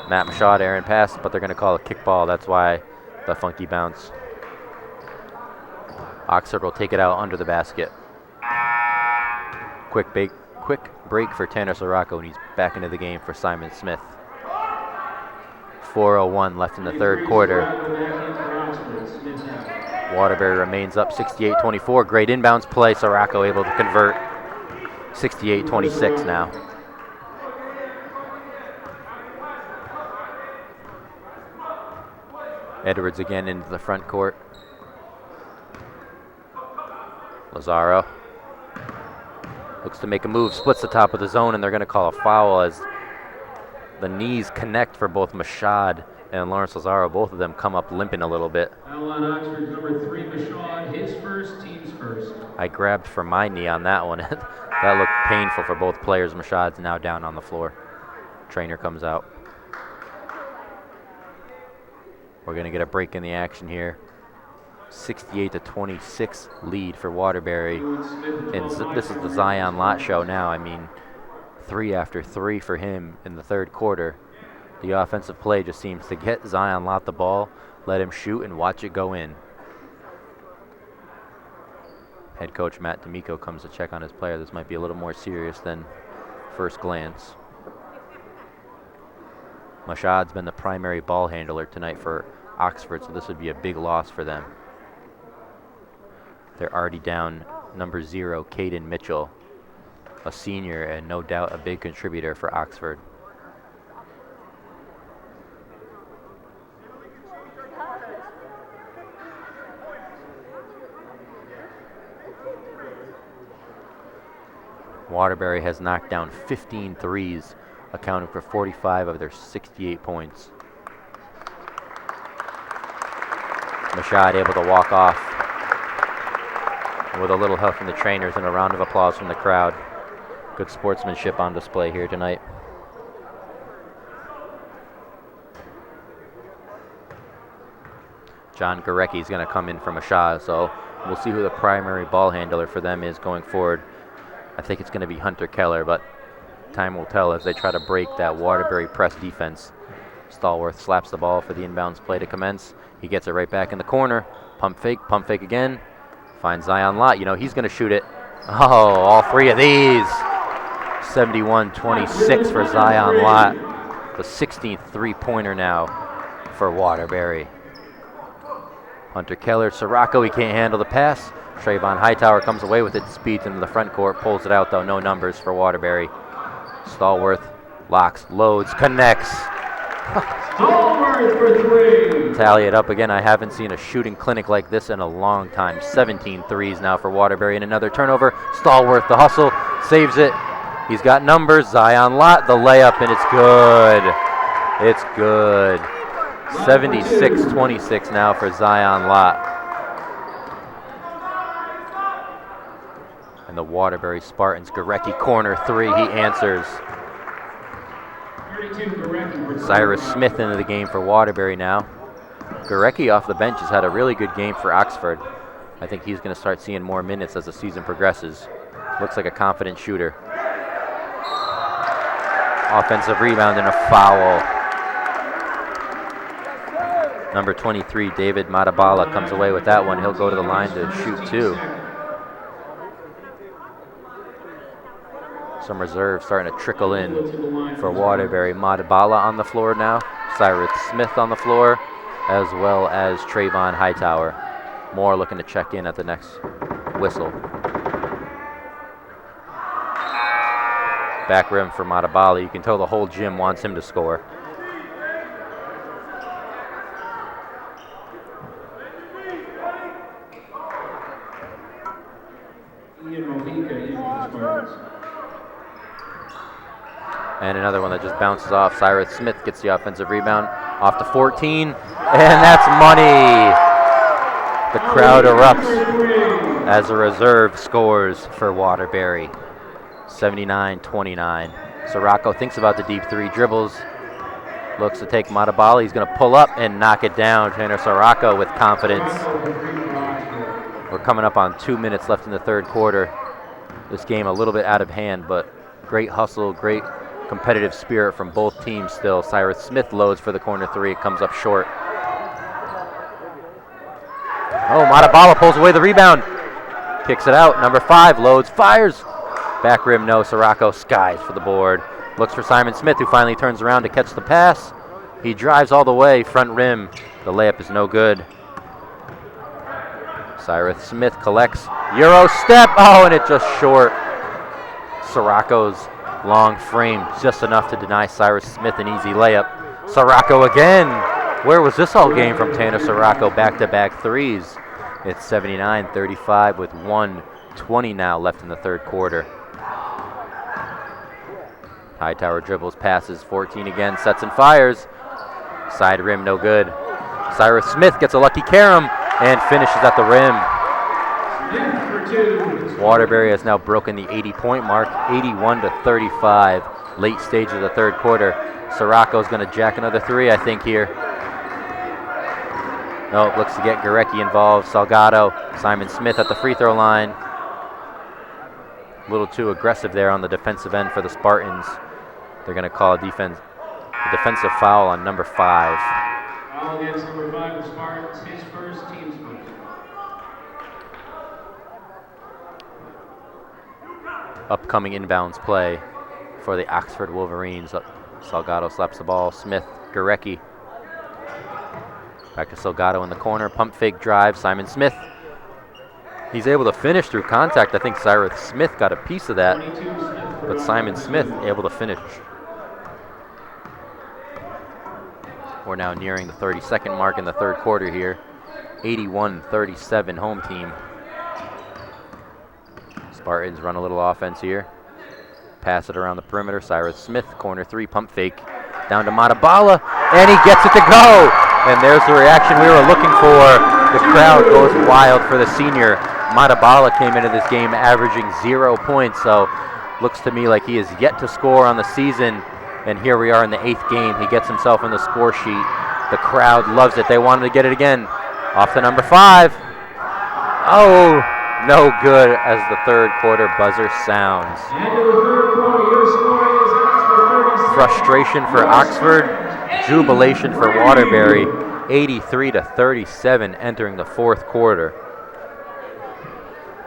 Matt Mashad, Aaron pass, but they're going to call a kick ball. That's why the funky bounce. Oxford will take it out under the basket. Quick break for Tanner Sirocco, and he's back into the game for Simon Smith. 4:01 left in the third quarter. Waterbury remains up 68-24. Great inbounds play. Sirocco able to convert. 68-26 now. Edwards again into the front court. Lazaro looks to make a move, splits the top of the zone, and they're going to call a foul as the knees connect for both Mashad and Lawrence Lazaro. Both of them come up limping a little bit. Foul on Oxford, number 3, Mashad, his first, team's first. I grabbed for my knee on that one. That looked painful for both players. Mashad's now down on the floor. Trainer comes out. We're going to get a break in the action here. 68-26 lead for Waterbury. And this is the Zion Lott show now. I mean, 3 after 3 for him in the third quarter. The offensive play just seems to get Zion Lott the ball, let him shoot, and watch it go in. Head coach Matt D'Amico comes to check on his player. This might be a little more serious than first glance. Mashad's been the primary ball handler tonight for Oxford, so this would be a big loss for them. They're already down number 0, Caden Mitchell, a senior and no doubt a big contributor for Oxford. Waterbury has knocked down 15 threes, accounting for 45 of their 68 points. Mashad able to walk off with a little help from the trainers and a round of applause from the crowd. Good sportsmanship on display here tonight. John Gorecki is going to come in from Mashad, so we'll see who the primary ball handler for them is going forward. I think it's going to be Hunter Keller, but time will tell as they try to break that Waterbury press defense. Stallworth slaps the ball for the inbounds play to commence. He gets it right back in the corner. Pump fake again. Finds Zion Lott. You know, he's going to shoot it. Oh, all three of these. 71-26 for Zion Lott. The 16th three-pointer now for Waterbury. Hunter Keller, Sirocco, he can't handle the pass. Trayvon Hightower comes away with it, speeds into the front court, pulls it out though, no numbers for Waterbury. Stallworth locks, loads, connects. Stallworth for 3. Tally it up again. I haven't seen a shooting clinic like this in a long time. 17 threes now for Waterbury and another turnover. Stallworth, the hustle, saves it. He's got numbers. Zion Lott, the layup, and it's good. It's good. 76-26 now for Zion Lott. And the Waterbury Spartans, Gorecki corner 3, he answers. Cyrus Smith into the game for Waterbury now. Gorecki off the bench has had a really good game for Oxford. I think he's going to start seeing more minutes as the season progresses. Looks like a confident shooter. Offensive rebound and a foul. Number 23, David Matabala, comes away with that one. He'll go to the line to shoot 2. Some reserves starting to trickle in for Waterbury. Matabala on the floor now. Cyrus Smith on the floor, as well as Trayvon Hightower. Moore looking to check in at the next whistle. Back rim for Matabala. You can tell the whole gym wants him to score. And another one that just bounces off. Cyrus Smith gets the offensive rebound off to 14, and that's money. The crowd erupts as a reserve scores for Waterbury. 79-29. Sirocco thinks about the deep 3, dribbles, looks to take Matabala. He's going to pull up and knock it down. Tanner Sirocco with confidence. We're coming up on 2 minutes left in the third quarter. This game a little bit out of hand, but great hustle, great competitive spirit from both teams still. Cyrus Smith loads for the corner 3. It comes up short. Oh, Matabala pulls away the rebound. Kicks it out. Number 5 loads, fires. Back rim, no. Sirocco skies for the board. Looks for Simon Smith, who finally turns around to catch the pass. He drives all the way, front rim. The layup is no good. Cyrus Smith collects. Euro step. Oh, and it just short. Sirocco's long frame, just enough to deny Cyrus Smith an easy layup. Sirocco again. Where was this all game from Tanner Sirocco? Back-to-back threes. It's 79-35 with 1:20 now left in the third quarter. Hightower dribbles, passes, 14 again, sets and fires. Side rim, no good. Cyrus Smith gets a lucky carom and finishes at the rim. Waterbury has now broken the 80-point mark, 81-35, late stage of the third quarter. Sirocco's going to jack another 3, I think, here. No, looks to get Gorecki involved. Salgado, Simon Smith at the free throw line. A little too aggressive there on the defensive end for the Spartans. They're going to call a defensive foul on number 5. Foul against number 5 of the Spartans, his first, team's first. Upcoming inbounds play for the Oxford Wolverines. Salgado slaps the ball. Smith Gurecki. Back to Salgado in the corner. Pump fake drive. Simon Smith. He's able to finish through contact. I think Cyrus Smith got a piece of that, but Simon Smith able to finish. We're now nearing the 30-second mark in the third quarter here. 81-37 home team. Spartans run a little offense here. Pass it around the perimeter. Cyrus Smith, corner three, pump fake. Down to Matabala, and he gets it to go. And there's the reaction we were looking for. The crowd goes wild for the senior. Matabala came into this game averaging 0 points, so looks to me like he is yet to score on the season. And here we are in the 8th game. He gets himself in the score sheet. The crowd loves it. They want him to get it again. Off to number 5. Oh, no good as the third quarter buzzer sounds. Frustration for Oxford, jubilation for Waterbury. 83-37 entering the fourth quarter.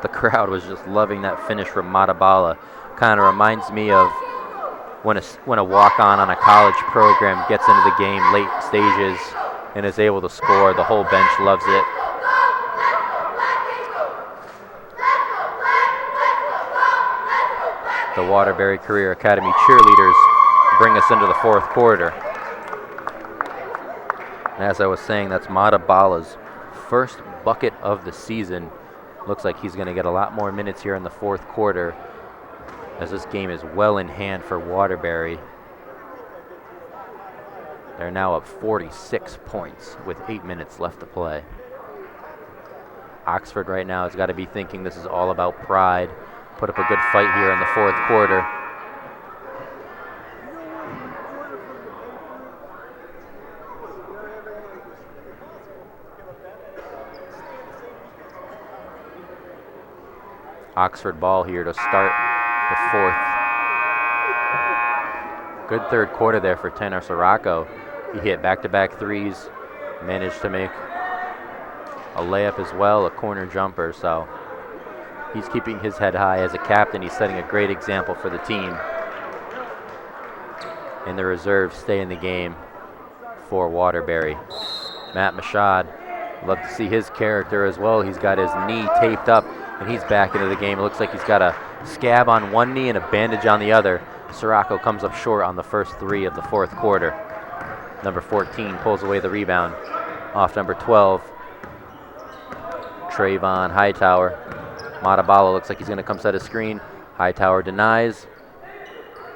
The crowd was just loving that finish from Matabala. Kind of reminds me of when a walk-on a college program gets into the game late stages and is able to score. The whole bench loves it. The Waterbury Career Academy cheerleaders bring us into the fourth quarter. And as I was saying, that's Matabala's first bucket of the season. Looks like he's going to get a lot more minutes here in the fourth quarter, as this game is well in hand for Waterbury. They're now up 46 points with 8 minutes left to play. Oxford right now has got to be thinking this is all about pride. Put up a good fight here in the fourth quarter. Oxford ball here to start the fourth. Good third quarter there for Tanner Sirocco. He hit back-to-back threes, managed to make a layup as well, a corner jumper, so he's keeping his head high as a captain. He's setting a great example for the team. And the reserves stay in the game for Waterbury. Matt Mashad, love to see his character as well. He's got his knee taped up, and he's back into the game. It looks like he's got a scab on one knee and a bandage on the other. Sirocco comes up short on the first 3 of the fourth quarter. Number 14 pulls away the rebound off number 12. Trayvon Hightower. Matabala looks like he's going to come set a screen. Hightower denies.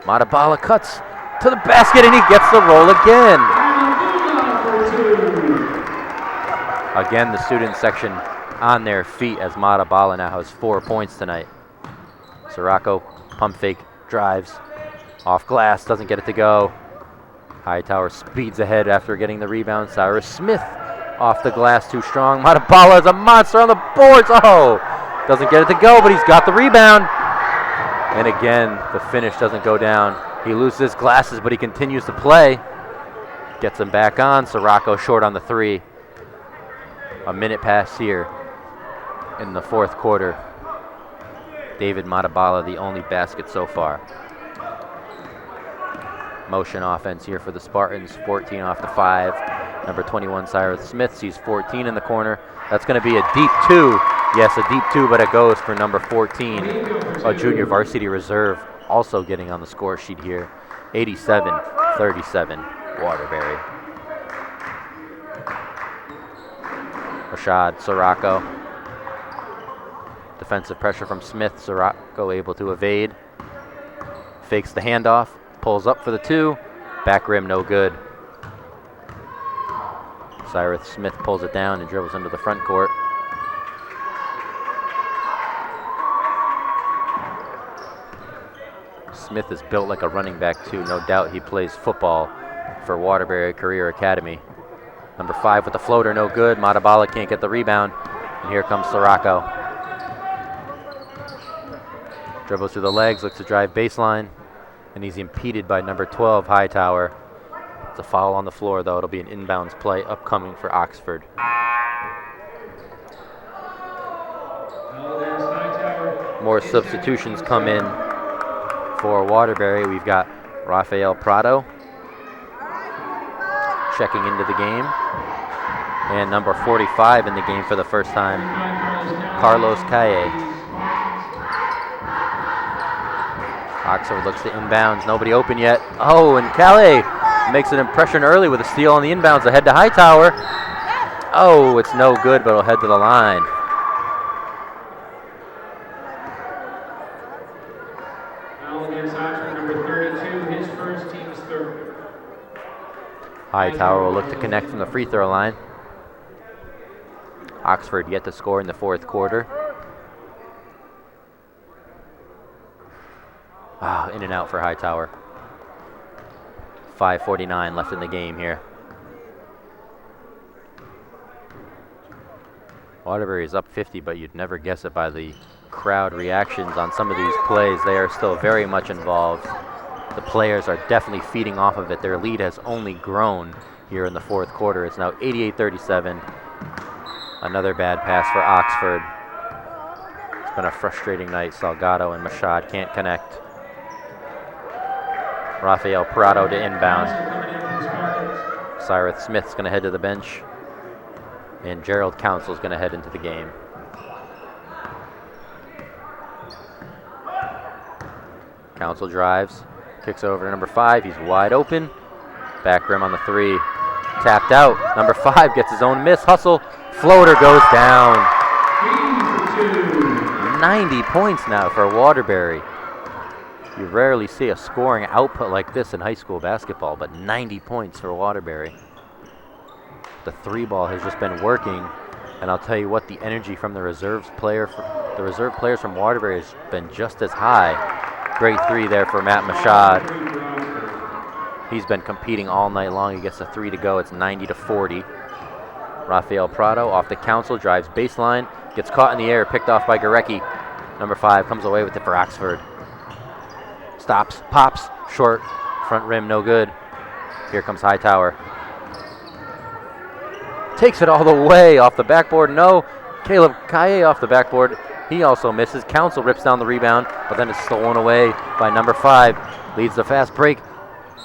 Matabala cuts to the basket, and he gets the roll again. Again, the student section on their feet as Matabala now has 4 points tonight. Sirocco, pump fake, drives. Off glass, doesn't get it to go. Hightower speeds ahead after getting the rebound. Cyrus Smith off the glass, too strong. Matabala is a monster on the boards. Oh, doesn't get it to go, but he's got the rebound. And again, the finish doesn't go down. He loses his glasses, but he continues to play. Gets him back on. Sirocco short on the 3. A minute past here in the fourth quarter. David Matabala, the only basket so far. Motion offense here for the Spartans. 14 off the 5. Number 21, Cyrus Smith, sees 14 in the corner. That's going to be a deep 2. Yes, a deep 2, but it goes for number 14, a junior varsity reserve, also getting on the score sheet here. 87-37, Waterbury. Rashad Sirocco. Defensive pressure from Smith. Sirocco able to evade. Fakes the handoff. Pulls up for the 2. Back rim no good. Cyrus Smith pulls it down and dribbles into the front court. Smith is built like a running back too. No doubt he plays football for Waterbury Career Academy. Number 5 with the floater, no good. Matabala can't get the rebound. And here comes Sirocco. Dribbles through the legs, looks to drive baseline. And he's impeded by number 12, Hightower. It's a foul on the floor, though. It'll be an inbounds play upcoming for Oxford. More substitutions come in for Waterbury. We've got Rafael Prado checking into the game. And number 45 in the game for the first time, Carlos Calle. Oxford looks to inbounds, nobody open yet. Oh, and Calle makes an impression early with a steal on the inbounds ahead to Hightower. Oh, it's no good, but it'll head to the line. Foul against Oxford, number 32, his first, team's third. Hightower will look to connect from the free throw line. Oxford yet to score in the fourth quarter. In and out for Hightower. 5:49 left in the game here. Waterbury is up 50, but you'd never guess it by the crowd reactions on some of these plays. They are still very much involved. The players are definitely feeding off of it. Their lead has only grown here in the fourth quarter. It's now 88-37. Another bad pass for Oxford. It's been a frustrating night. Salgado and Mashad can't connect. Rafael Prado to inbound. Cyrus Smith's going to head to the bench. And Gerald Council's going to head into the game. Council drives, kicks over to number 5. He's wide open. Back rim on the 3. Tapped out. Number 5 gets his own miss. Hustle. Floater goes down. 90 points now for Waterbury. You rarely see a scoring output like this in high school basketball, but 90 points for Waterbury. The 3 ball has just been working, and I'll tell you what, the energy from the reserve players from Waterbury has been just as high. Great 3 there for Matt Mashad. He's been competing all night long. He gets a 3 to go. It's 90-40. Rafael Prado off the Council, drives baseline, gets caught in the air, picked off by Gorecki. Number 5 comes away with it for Oxford. Stops, pops, short, front rim, no good. Here comes Hightower. Takes it all the way off the backboard. No, Caleb Kaye off the backboard. He also misses. Council rips down the rebound, but then it's stolen away by number 5. Leads the fast break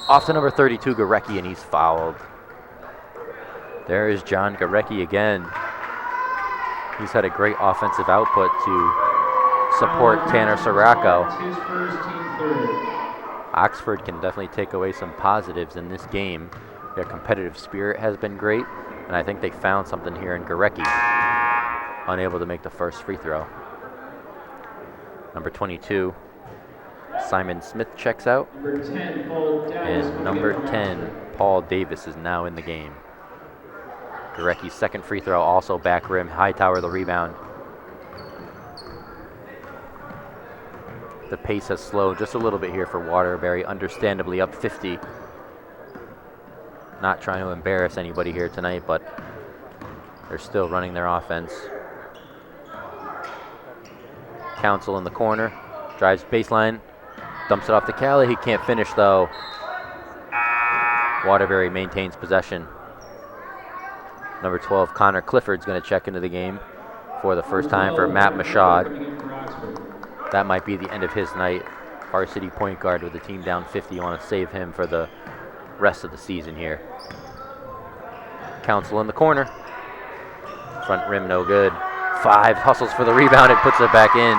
off to number 32, Gorecki, and he's fouled. There is John Gorecki again. He's had a great offensive output to support Tanner Sirocco. Oxford can definitely take away some positives in this game. Their competitive spirit has been great, and I think they found something here in Gorecki. Unable to make the first free throw. Number 22, Simon Smith checks out. And number 10, Paul Davis is now in the game. Gorecki's second free throw, also back rim. Hightower the rebound. The pace has slowed just a little bit here for Waterbury, understandably up 50. Not trying to embarrass anybody here tonight, but they're still running their offense. Council in the corner, drives baseline, dumps it off to Calle. He can't finish though. Waterbury maintains possession. Number 12, Connor Clifford's going to check into the game for the first time for Matt Mashad. That might be the end of his night. Varsity point guard with the team down 50. You want to save him for the rest of the season here. Council in the corner. Front rim no good. 5 hustles for the rebound and puts it back in.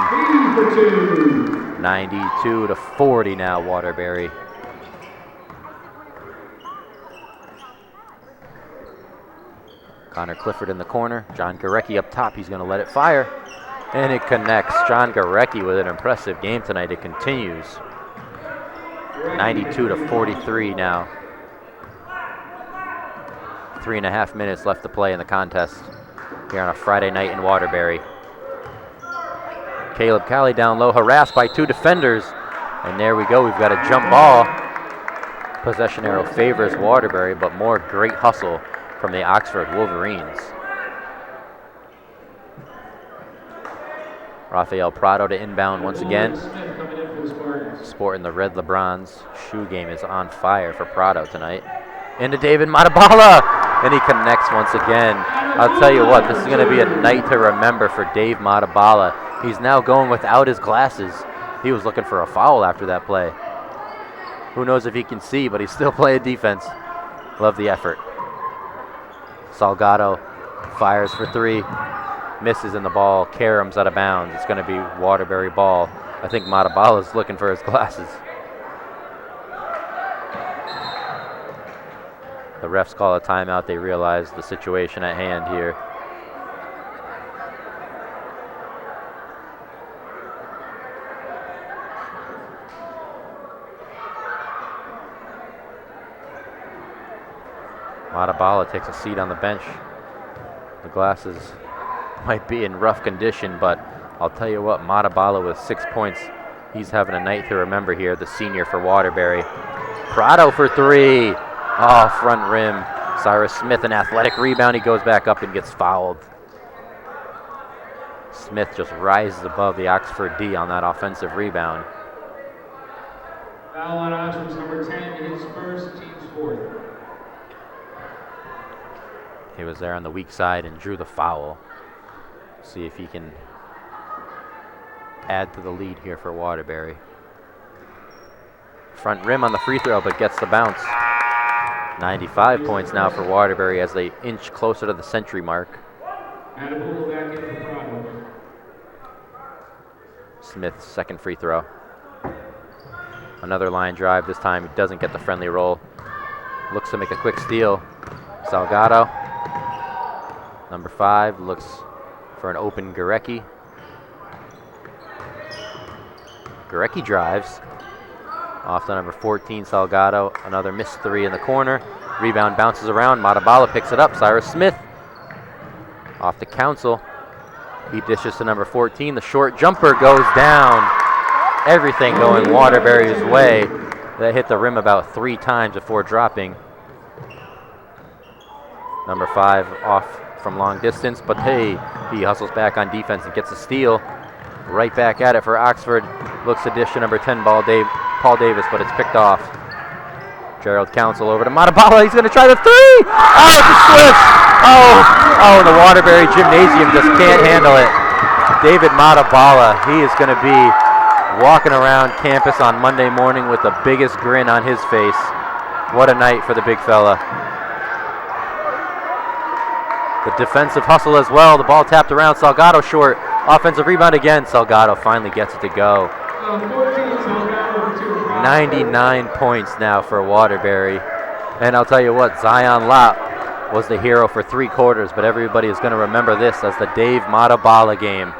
92-40 now, Waterbury. Connor Clifford in the corner. John Gorecki up top. He's going to let it fire. And it connects. John Gorecki with an impressive game tonight. It continues. 92-43 now. 3.5 minutes left to play in the contest here on a Friday night in Waterbury. Caleb Calle down low, harassed by 2 defenders. And there we go. We've got a jump ball. Possession arrow favors Waterbury, but more great hustle from the Oxford Wolverines. Rafael Prado to inbound once again. Sporting the red LeBrons. Shoe game is on fire for Prado tonight. Into David Matabala, and he connects once again. I'll tell you what, this is going to be a night to remember for Dave Matabala. He's now going without his glasses. He was looking for a foul after that play. Who knows if he can see, but he's still playing defense. Love the effort. Salgado fires for three, misses, and the ball caroms out of bounds. It's going to be Waterbury ball. I think Matabala's looking for his glasses. The refs call a timeout. They realize the situation at hand here. Matabala takes a seat on the bench. The glasses might be in rough condition, but I'll tell you what, Matabala with 6 points, he's having a night to remember here, the senior for Waterbury. Prado for three. Oh, front rim. Cyrus Smith, an athletic rebound. He goes back up and gets fouled. Smith just rises above the Oxford D on that offensive rebound. Foul on Oxford's number 10, his first, team's fourth. He was there on the weak side and drew the foul. See if he can add to the lead here for Waterbury. Front rim on the free throw, but gets the bounce. 95 points now for Waterbury as they inch closer to the century mark. Smith's second free throw. Another line drive. This time he doesn't get the friendly roll. Looks to make a quick steal. Salgado, number 5, looks for an open Gurecki. Gurecki drives. Off to number 14, Salgado. Another missed three in the corner. Rebound bounces around. Matabala picks it up. Cyrus Smith off to Council. He dishes to number 14. The short jumper goes down. Everything going Waterbury's way. They hit the rim about 3 times before dropping. Number 5 off from long distance, but hey, he hustles back on defense and gets a steal. Right back at it for Oxford. Looks to dish to number 10, Paul Davis, but it's picked off. Gerald Council over to Matabala. He's going to try the three. Oh, it's a swish. Oh, the Waterbury Gymnasium just can't handle it. David Matabala, he is going to be walking around campus on Monday morning with the biggest grin on his face. What a night for the big fella. The defensive hustle as well. The ball tapped around. Salgado short. Offensive rebound again. Salgado finally gets it to go. 99 points now for Waterbury. And I'll tell you what, Zion Lott was the hero for 3 quarters, but everybody is going to remember this as the Dave Matabala game.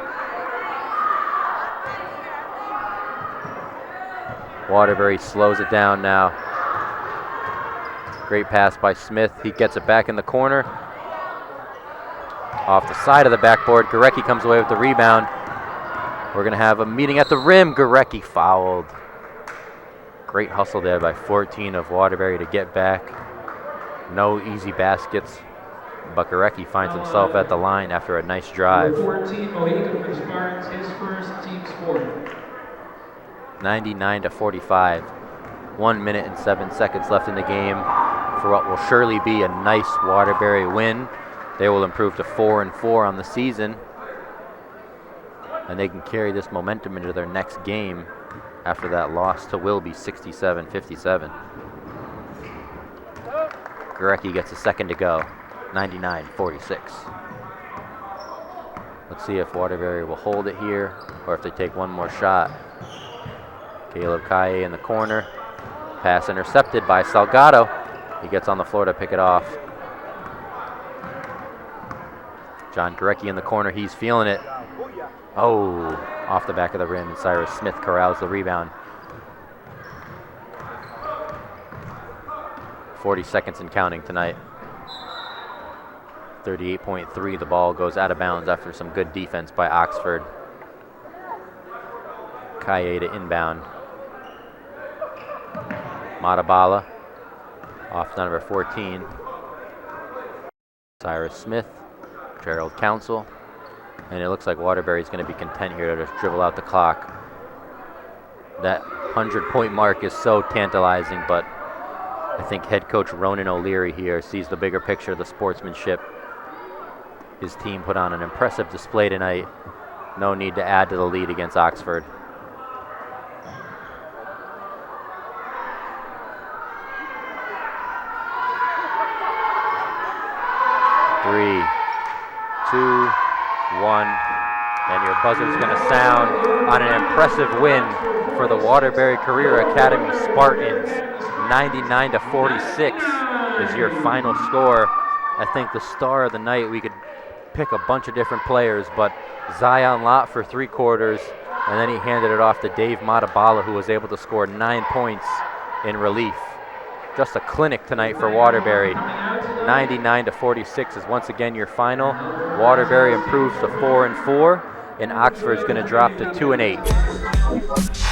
Waterbury slows it down now. Great pass by Smith. He gets it back in the corner. Off the side of the backboard, Gurecki comes away with the rebound. We're going to have a meeting at the rim. Gurecki fouled. Great hustle there by 14 of Waterbury to get back. No easy baskets, but Gurecki finds himself at the line after a nice drive. 14, Mohican for the Spartans, his first, team's fourth. 99-45. 1 minute and 7 seconds left in the game for what will surely be a nice Waterbury win. They will improve to 4-4 on the season, and they can carry this momentum into their next game after that loss to Wilby 67-57. Gurecki gets a second to go, 99-46. Let's see if Waterbury will hold it here or if they take one more shot. Caleb Kaye in the corner. Pass intercepted by Salgado. He gets on the floor to pick it off. John Gurecki in the corner. He's feeling it. Oh, off the back of the rim, and Cyrus Smith corrals the rebound. 40 seconds and counting tonight. 38.3. The ball goes out of bounds after some good defense by Oxford. Kaye to inbound. Matabala off to number 14. Cyrus Smith, Gerald Council, and it looks like Waterbury's going to be content here to just dribble out the clock. That 100-point mark is so tantalizing, but I think head coach Ronan O'Leary here sees the bigger picture of the sportsmanship. His team put on an impressive display tonight. No need to add to the lead against Oxford. 3, 2, 1, and your buzzer's going to sound on an impressive win for the Waterbury Career Academy Spartans. 99-46 is your final score. I think the star of the night, we could pick a bunch of different players, but Zion Lott for 3 quarters, and then he handed it off to Dave Matabala, who was able to score 9 points in relief. Just a clinic tonight for Waterbury. 99-46 is once again your final. Waterbury improves to 4-4, and Oxford's going to drop to 2-8.